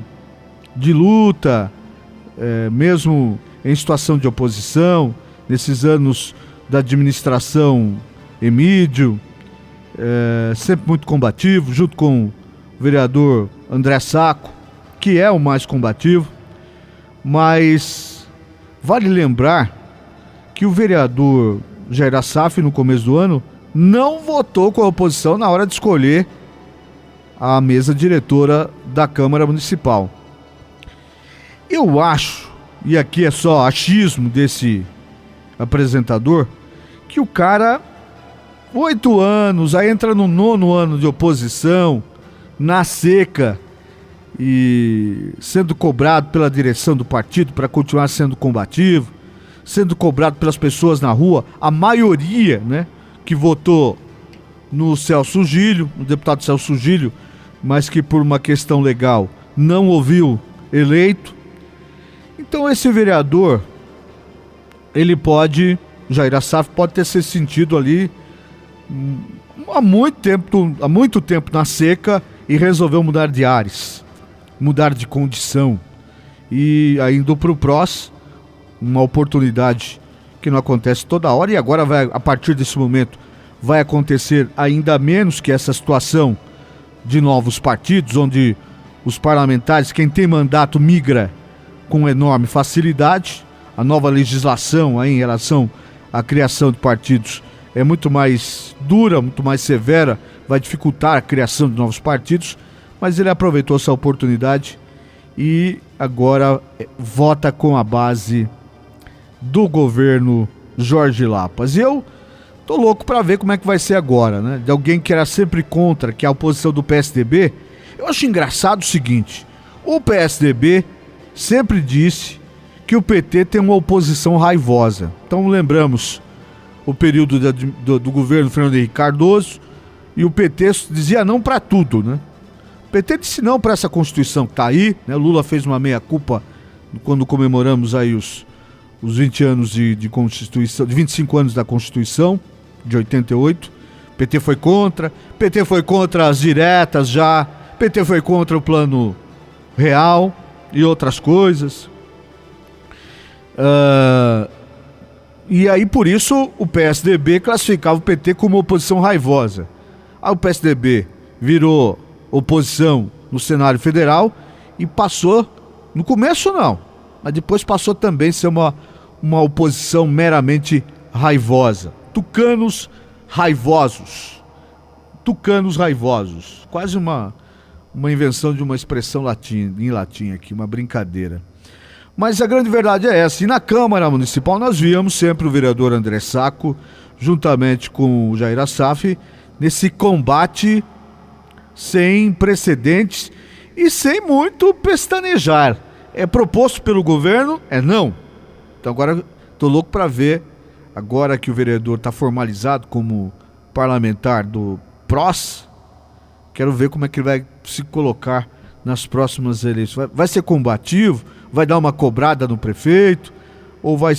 luta, mesmo em situação de oposição, nesses anos da administração Emídio, sempre muito combativo, junto com o vereador André Sacco, que é o mais combativo, mas vale lembrar que o vereador Jair Assaf, no começo do ano, não votou com a oposição na hora de escolher a mesa diretora da Câmara Municipal. Eu acho, e aqui é só achismo desse apresentador, que o cara, 8 anos, aí entra no 9º ano de oposição, na seca, e sendo cobrado pela direção do partido para continuar sendo combativo, sendo cobrado pelas pessoas na rua, a maioria, né, que votou no Celso Gílio, no deputado Celso Gílio, mas que por uma questão legal não ouviu eleito. Então esse vereador, ele pode, Jair Assaf pode ter se sentido ali há muito tempo na seca e resolveu mudar de ares, mudar de condição e indo para o PROS, uma oportunidade que não acontece toda hora e agora vai, a partir desse momento vai acontecer ainda menos, que essa situação de novos partidos, onde os parlamentares, quem tem mandato migra com enorme facilidade. A nova legislação aí em relação à criação de partidos é muito mais dura, muito mais severa, vai dificultar a criação de novos partidos, mas ele aproveitou essa oportunidade e agora vota com a base do governo Jorge Lapas. E eu tô louco para ver como é que vai ser agora, né? De alguém que era sempre contra, que é a oposição do PSDB. Eu acho engraçado o seguinte: o PSDB sempre disse que o PT tem uma oposição raivosa. Então lembramos o período do governo Fernando Henrique Cardoso, e o PT dizia não para tudo, né? O PT disse não para essa Constituição que tá aí, né? Lula fez uma meia-culpa quando comemoramos aí os 20 anos de Constituição, de 25 anos da Constituição de 88. PT foi contra as diretas já, PT foi contra o Plano Real e outras coisas. E aí por isso o PSDB classificava o PT como oposição raivosa. Aí o PSDB virou oposição no cenário federal e passou, no começo não, mas depois passou também a ser uma oposição meramente raivosa. Tucanos raivosos. Quase uma invenção de uma expressão em latim aqui, uma brincadeira. Mas a grande verdade é essa. E na Câmara Municipal nós víamos sempre o vereador André Sacco, juntamente com o Jair Assaf, nesse combate sem precedentes e sem muito pestanejar. É proposto pelo governo? É não. Então agora estou louco para ver, agora que o vereador está formalizado como parlamentar do PROS, quero ver como é que ele vai se colocar nas próximas eleições. Vai ser combativo? Vai dar uma cobrada no prefeito? Ou vai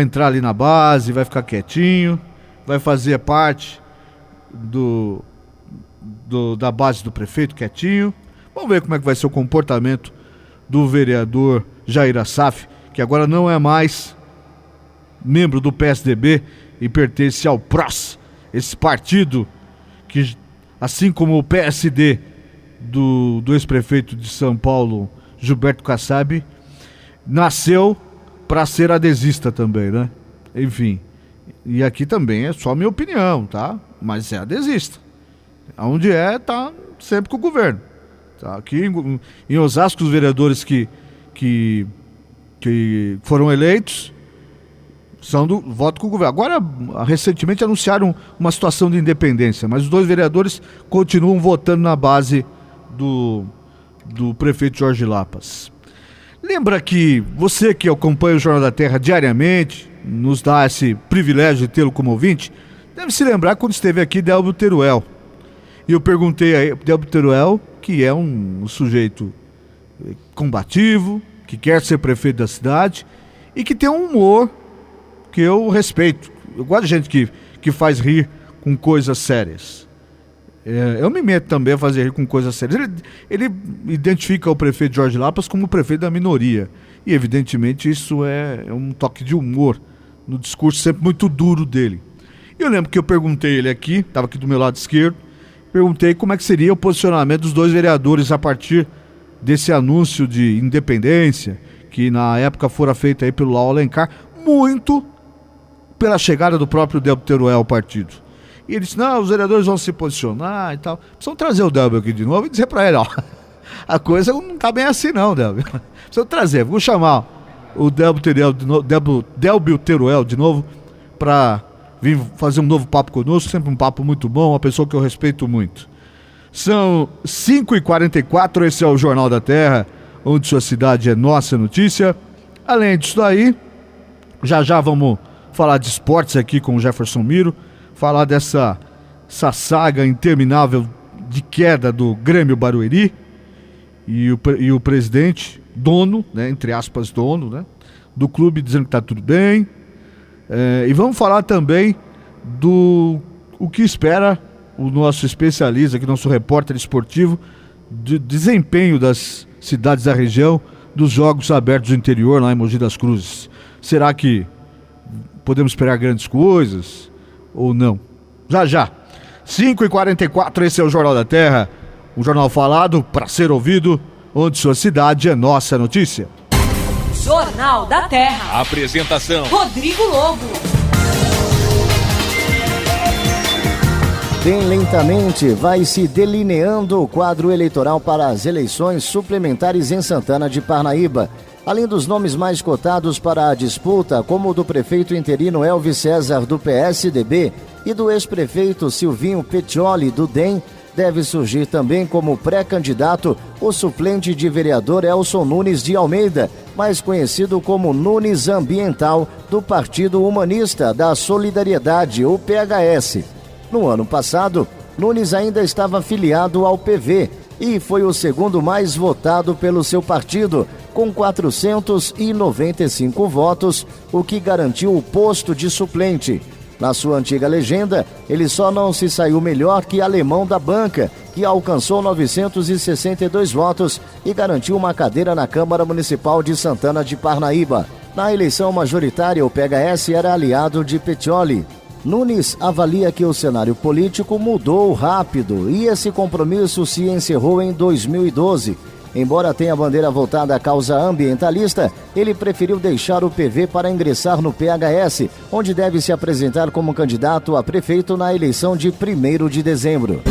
entrar ali na base, vai ficar quietinho, vai fazer parte da base do prefeito quietinho? Vamos ver como é que vai ser o comportamento do vereador Jair Assaf, que agora não é mais membro do PSDB e pertence ao PROS, esse partido que, assim como o PSD do ex-prefeito de São Paulo, Gilberto Kassab, nasceu para ser adesista também, né? Enfim, e aqui também é só minha opinião, tá? Mas é adesista. Onde tá sempre com o governo. Tá? Aqui em Osasco, os vereadores que foram eleitos são do voto com o governo. Agora, recentemente anunciaram uma situação de independência, mas os dois vereadores continuam votando na base do prefeito Jorge Lapas. Lembra que você que acompanha o Jornal da Terra diariamente, nos dá esse privilégio de tê-lo como ouvinte, deve se lembrar quando esteve aqui Delbio Teruel. E eu perguntei a Delbio Teruel, que é um sujeito combativo, que quer ser prefeito da cidade e que tem um humor que eu respeito. Eu gosto de gente que faz rir com coisas sérias. Eu me meto também a fazer rir com coisas sérias. Ele identifica o prefeito Jorge Lapas como o prefeito da minoria. E evidentemente isso é um toque de humor no discurso sempre muito duro dele. E eu lembro que eu perguntei ele aqui, estava aqui do meu lado esquerdo, perguntei como é que seria o posicionamento dos dois vereadores a partir desse anúncio de independência, que na época fora feito aí pelo Lau Alencar, muito pela chegada do próprio Delbio Teruel ao partido. E ele disse, não, os vereadores vão se posicionar e tal. Precisam trazer o Delbio aqui de novo e dizer pra ele, ó, a coisa não tá bem assim não, Delbio. Precisam trazer, vou chamar o Delbio Teruel de novo pra vir fazer um novo papo conosco, sempre um papo muito bom, uma pessoa que eu respeito muito. São 5h44, esse é o Jornal da Terra, onde sua cidade é nossa notícia. Além disso daí, já vamos falar de esportes aqui com o Jefferson Miro, falar dessa saga interminável de queda do Grêmio Barueri e o presidente, dono, né, entre aspas dono, né, do clube, dizendo que está tudo bem. E vamos falar também o que espera o nosso especialista aqui, nosso repórter esportivo, do desempenho das cidades da região, dos Jogos Abertos do Interior, lá em Mogi das Cruzes. Será que podemos esperar grandes coisas ou não? Já. 5h44, esse é o Jornal da Terra, um jornal falado para ser ouvido onde sua cidade é nossa notícia. Jornal da Terra. Apresentação: Rodrigo Lobo. Bem lentamente vai se delineando o quadro eleitoral para as eleições suplementares em Santana de Parnaíba. Além dos nomes mais cotados para a disputa, como o do prefeito interino Elvis César, do PSDB, e do ex-prefeito Silvinho Petioli, do DEM, deve surgir também como pré-candidato o suplente de vereador Elson Nunes de Almeida, mais conhecido como Nunes Ambiental, do Partido Humanista da Solidariedade, o PHS. No ano passado, Nunes ainda estava filiado ao PV e foi o segundo mais votado pelo seu partido, com 495 votos, o que garantiu o posto de suplente. Na sua antiga legenda, ele só não se saiu melhor que Alemão da Banca, que alcançou 962 votos e garantiu uma cadeira na Câmara Municipal de Santana de Parnaíba. Na eleição majoritária, o PHS era aliado de Petioli. Nunes avalia que o cenário político mudou rápido e esse compromisso se encerrou em 2012. Embora tenha a bandeira voltada à causa ambientalista, ele preferiu deixar o PV para ingressar no PHS, onde deve se apresentar como candidato a prefeito na eleição de 1º de dezembro.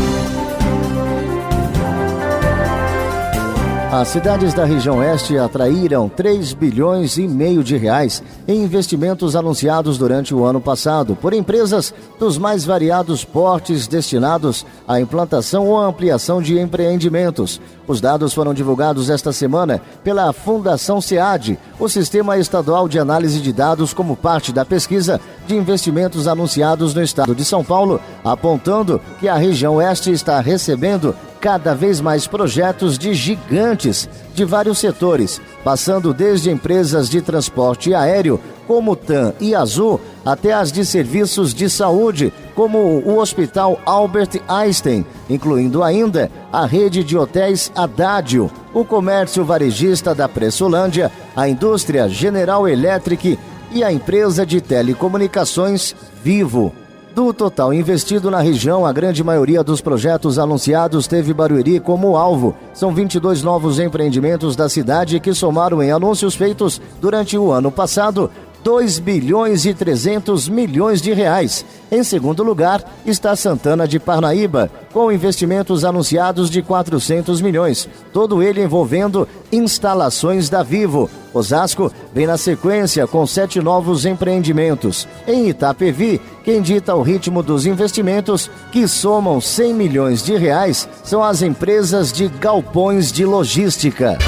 As cidades da região oeste atraíram 3,5 bilhões de reais em investimentos anunciados durante o ano passado por empresas dos mais variados portes destinados à implantação ou ampliação de empreendimentos. Os dados foram divulgados esta semana pela Fundação SEAD, o Sistema Estadual de Análise de Dados, como parte da pesquisa de investimentos anunciados no estado de São Paulo, apontando que a região oeste está recebendo cada vez mais projetos de gigantes de vários setores, passando desde empresas de transporte aéreo, como TAM e Azul, até as de serviços de saúde, como o Hospital Albert Einstein, incluindo ainda a rede de hotéis Haddad, o comércio varejista da Pressolândia, a indústria General Electric e a empresa de telecomunicações Vivo. Do total investido na região, a grande maioria dos projetos anunciados teve Barueri como alvo. São 22 novos empreendimentos da cidade que somaram em anúncios feitos durante o ano passado 2 bilhões e 300 milhões de reais. Em segundo lugar está Santana de Parnaíba, com investimentos anunciados de 400 milhões, todo ele envolvendo instalações da Vivo. Osasco vem na sequência com 7 novos empreendimentos. Em Itapevi, quem dita o ritmo dos investimentos, que somam 100 milhões de reais, são as empresas de galpões de logística.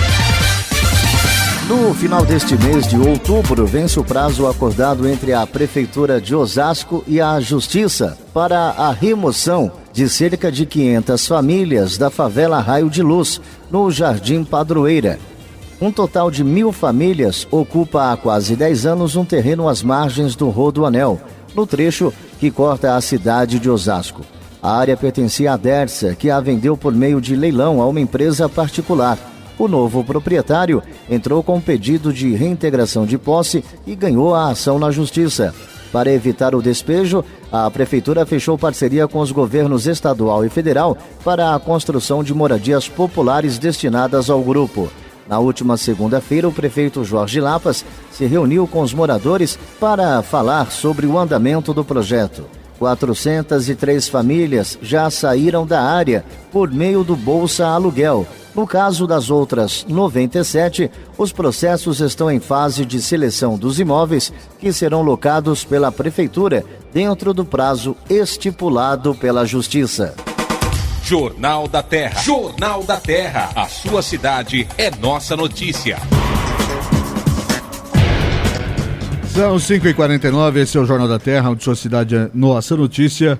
No final deste mês de outubro, vence o prazo acordado entre a Prefeitura de Osasco e a Justiça para a remoção de cerca de 500 famílias da favela Raio de Luz, no Jardim Padroeira. Um total de 1.000 famílias ocupa há quase 10 anos um terreno às margens do Rodoanel, no trecho que corta a cidade de Osasco. A área pertencia à Dersa, que a vendeu por meio de leilão a uma empresa particular. O novo proprietário entrou com pedido de reintegração de posse e ganhou a ação na Justiça. Para evitar o despejo, a Prefeitura fechou parceria com os governos estadual e federal para a construção de moradias populares destinadas ao grupo. Na última segunda-feira, o prefeito Jorge Lapas se reuniu com os moradores para falar sobre o andamento do projeto. 403 famílias já saíram da área por meio do Bolsa Aluguel. No caso das outras 97, os processos estão em fase de seleção dos imóveis que serão locados pela Prefeitura dentro do prazo estipulado pela Justiça. Jornal da Terra. Jornal da Terra. A sua cidade é nossa notícia. São 5h49, esse é o Jornal da Terra, onde sua cidade é nossa notícia.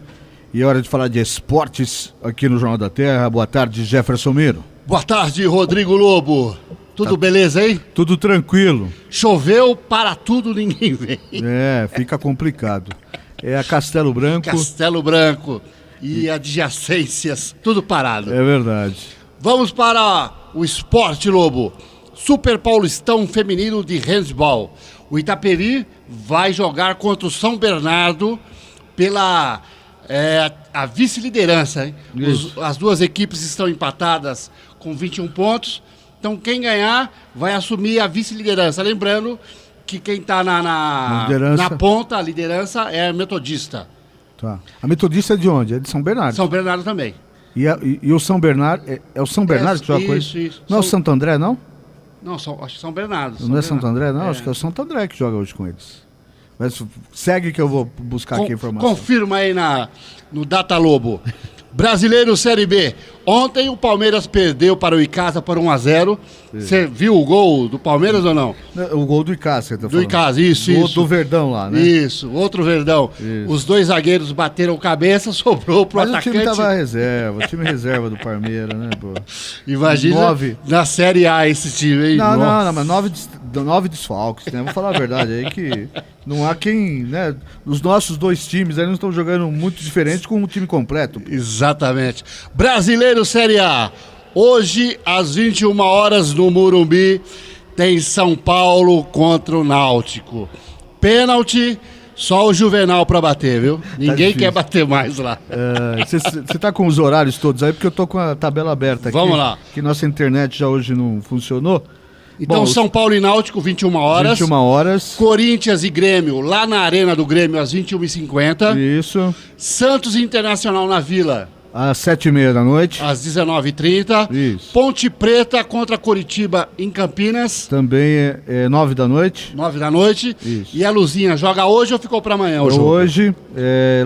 E é hora de falar de esportes aqui no Jornal da Terra. Boa tarde, Jefferson Miro. Boa tarde, Rodrigo Lobo. Tudo beleza, hein? Tudo tranquilo. Choveu, para tudo, ninguém vem. É, fica complicado. É a Castelo Branco. Castelo Branco e adjacências, tudo parado. É verdade. Vamos para o esporte, Lobo. Super Paulistão Feminino de Handball. O Itapevi vai jogar contra o São Bernardo pela a vice-liderança. Hein? As duas equipes estão empatadas com 21 pontos. Então quem ganhar vai assumir a vice-liderança. Lembrando que quem está na ponta, a liderança, é a Metodista. Tá. A Metodista é de onde? É de São Bernardo. São Bernardo também. E o São Bernardo, é o São Bernardo que joga com eles? Isso. Não é o Santo André, não? Não, acho que São Bernardo. Não é Santo André, não? Acho que é o Santo André que joga hoje com eles. Mas segue que eu vou buscar aqui a informação. Confirma aí no Data Lobo. Brasileiro Série B. Ontem o Palmeiras perdeu para o Icasa por 1-0. Você viu o gol do Palmeiras ou não? O gol do Icasa, você tá falando. Do Icasa, isso. Do Verdão lá, né? Isso, outro Verdão. Isso. Os dois zagueiros bateram cabeça, sobrou pro atacante. Mas o time tava reserva, o time reserva do Palmeiras, né, pô? Imagina na Série A esse time, hein? Não, mas 9 desfalques, né? Vou falar a verdade aí que não há quem, né? Os nossos dois times aí não estão jogando muito diferente com um time completo. Exatamente. Brasileiro Série A. Hoje, às 21 horas no Morumbi, tem São Paulo contra o Náutico. Pênalti, só o Juvenal pra bater, viu? Ninguém quer bater mais lá. Você tá com os horários todos aí, porque eu tô com a tabela aberta aqui. Vamos lá. Que nossa internet já hoje não funcionou. Então, bom, São Paulo e Náutico, 21 horas. 21 horas. Corinthians e Grêmio, lá na Arena do Grêmio, às 21h50. Isso. Santos Internacional na Vila. Às 7h30 da noite. Às 19h30. Isso. Ponte Preta contra Coritiba em Campinas. Também é 9 da noite. 9 da noite. Isso. E a Luzinha joga hoje ou ficou pra amanhã o jogo? Hoje,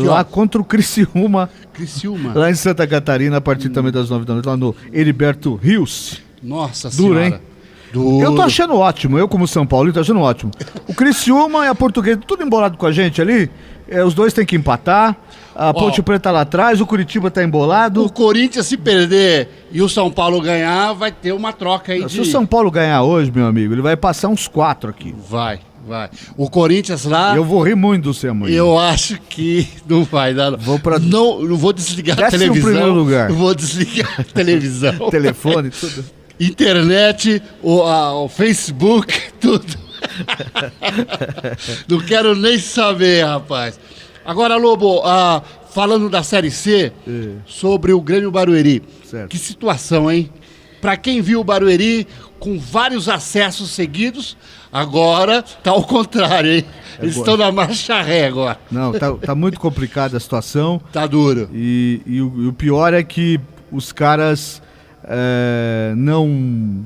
lá contra o Criciúma. Criciúma. Lá em Santa Catarina, a partir também das 9 da noite, lá no Heriberto Rios. Nossa Duro, Senhora. Hein? Duro. Eu tô achando ótimo, eu como São Paulo tô achando ótimo. O Criciúma e a Portuguesa, tudo embolado com a gente ali. Os dois têm que empatar. A Ponte Preta lá atrás, o Curitiba tá embolado. O Corinthians, se perder e o São Paulo ganhar, vai ter uma troca aí. Se o São Paulo ganhar hoje, meu amigo, ele vai passar uns 4 aqui. Vai. O Corinthians lá... Eu vou rir muito do seu amanhã. Eu acho que não vai dar. Não vou desligar a televisão. Primeiro lugar. Vou desligar a televisão. Telefone, tudo. Internet, o Facebook, tudo. Não quero nem saber, rapaz. Agora, Lobo, falando da Série C, sobre o Grêmio Barueri. Certo. Que situação, hein? Pra quem viu o Barueri com vários acessos seguidos, agora tá ao contrário, hein? Eles estão na marcha ré agora. Não, tá muito complicada a situação. Tá duro. E o pior é que os caras não...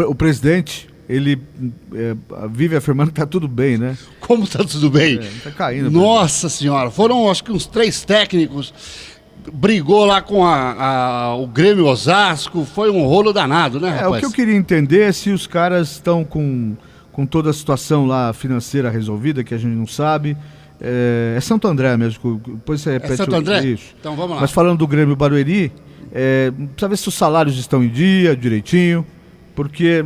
o presidente... Ele vive afirmando que tá tudo bem, né? Como tá tudo bem? Tá caindo. Nossa Senhora, foram acho que uns 3 técnicos, brigou lá com o Grêmio Osasco, foi um rolo danado, né, rapaz? O que eu queria entender é se os caras estão com toda a situação lá financeira resolvida, que a gente não sabe. É Santo André mesmo, depois você repete. É Santo André? Isso. Então vamos lá. Mas falando do Grêmio Barueri, precisa ver se os salários estão em dia, direitinho. Porque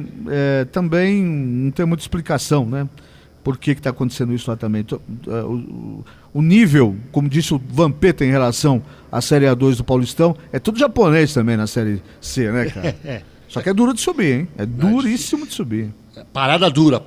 também não tem muita explicação, né? Por que está acontecendo isso lá também. O nível, como disse o Vampeta em relação à Série A2 do Paulistão, é tudo japonês também na Série C, né, cara? Só que é duro de subir, hein? É duríssimo de subir. Parada dura.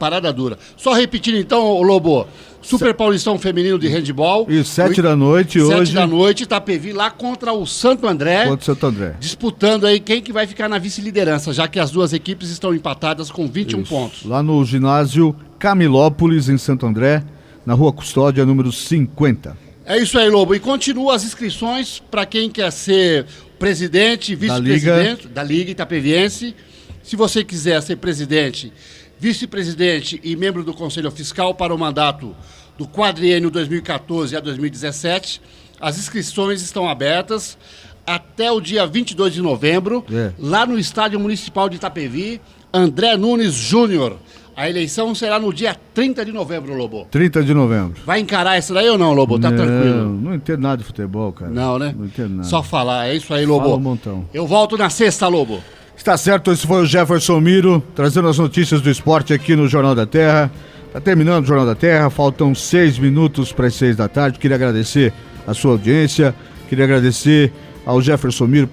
Só repetindo então, Lobo, Super Paulistão Feminino de Handball. Isso, 7 da noite hoje. 7 da noite, Itapevi lá contra o Santo André. Contra o Santo André. Disputando aí quem que vai ficar na vice-liderança, já que as duas equipes estão empatadas com 21 pontos. Lá no ginásio Camilópolis, em Santo André, na Rua Custódia, número 50. É isso aí, Lobo. E continua as inscrições para quem quer ser presidente, vice-presidente da Liga Itapeviense. Se você quiser ser presidente, vice-presidente e membro do Conselho Fiscal para o mandato do quadriênio 2014 a 2017, as inscrições estão abertas até o dia 22 de novembro, lá no Estádio Municipal de Itapevi, André Nunes Júnior. A eleição será no dia 30 de novembro, Lobo. 30 de novembro. Vai encarar essa daí ou não, Lobo? Tá tranquilo? Não entendo nada de futebol, cara. Não, né? Não entendo nada. Só falar, é isso aí, Lobo. Fala um montão. Eu volto na sexta, Lobo. Está certo, esse foi o Jefferson Miro, trazendo as notícias do esporte aqui no Jornal da Terra. Está terminando o Jornal da Terra, faltam 6 minutos para as 6 da tarde. Queria agradecer a sua audiência, queria agradecer ao Jefferson Miro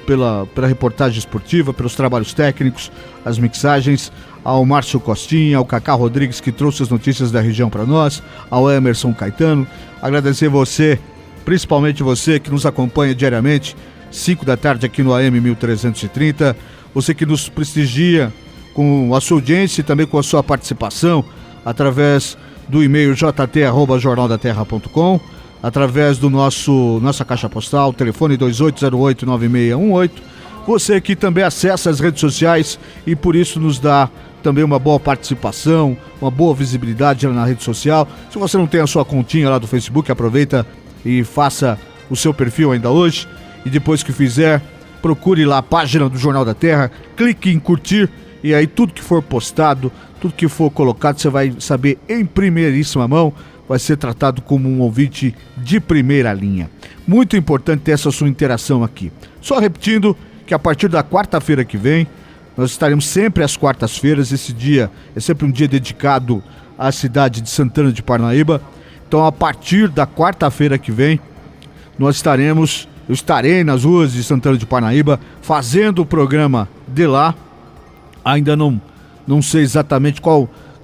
pela reportagem esportiva, pelos trabalhos técnicos, as mixagens, ao Márcio Costinha, ao Cacá Rodrigues, que trouxe as notícias da região para nós, ao Emerson Caetano. Agradecer você, principalmente você que nos acompanha diariamente, 5 da tarde aqui no AM 1330. você que nos prestigia com a sua audiência e também com a sua participação através do e-mail jt@jornaldaterra.com, através do nossa caixa postal, telefone 2808-9618. Você que também acessa as redes sociais e por isso nos dá também uma boa participação, uma boa visibilidade na rede social. Se você não tem a sua continha lá do Facebook, aproveita e faça o seu perfil ainda hoje. E depois que fizer, procure lá a página do Jornal da Terra, clique em curtir e aí tudo que for postado, tudo que for colocado, você vai saber em primeiríssima mão, vai ser tratado como um ouvinte de primeira linha. Muito importante ter essa sua interação aqui. Só repetindo que a partir da quarta-feira que vem, nós estaremos sempre às quartas-feiras. Esse dia é sempre um dia dedicado à cidade de Santana de Parnaíba. Então, a partir da quarta-feira que vem, eu estarei nas ruas de Santana de Parnaíba fazendo o programa de lá. Ainda não sei exatamente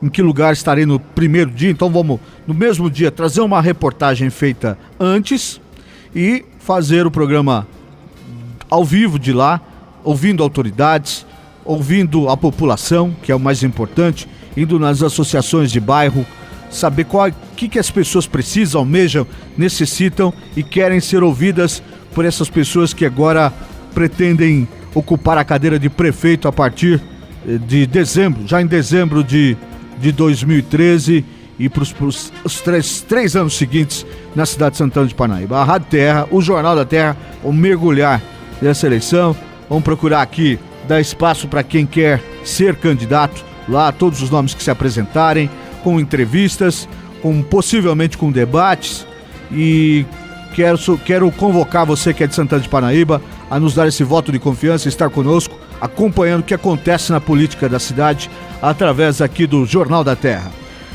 em que lugar estarei no primeiro dia, então vamos no mesmo dia trazer uma reportagem feita antes e fazer o programa ao vivo de lá, ouvindo autoridades, ouvindo a população, que é o mais importante, indo nas associações de bairro, saber o que as pessoas precisam, almejam, necessitam e querem ser ouvidas por essas pessoas que agora pretendem ocupar a cadeira de prefeito a partir de dezembro, já em dezembro de 2013 e para os três anos seguintes na cidade de Santana de Parnaíba. A Rádio Terra, o Jornal da Terra, vão mergulhar nessa eleição, vamos procurar aqui dar espaço para quem quer ser candidato, lá todos os nomes que se apresentarem, com entrevistas, possivelmente com debates, e quero convocar você que é de Santana de Parnaíba a nos dar esse voto de confiança e estar conosco, acompanhando o que acontece na política da cidade através aqui do Jornal da Terra.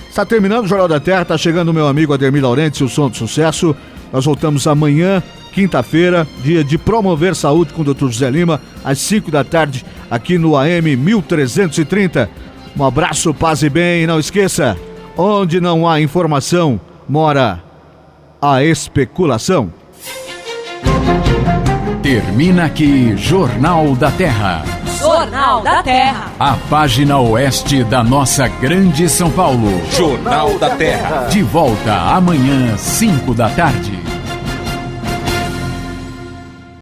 Está terminando o Jornal da Terra, está chegando o meu amigo Ademir Laurenti, o som do sucesso. Nós voltamos amanhã, quinta-feira, dia de promover saúde com o Dr. José Lima, às 5 da tarde, aqui no AM 1330. Um abraço, paz e bem, e não esqueça, onde não há informação, mora a especulação. Termina aqui Jornal da Terra. Jornal da Terra. A página oeste da nossa grande São Paulo. Jornal da Terra. De volta amanhã, 5 da tarde.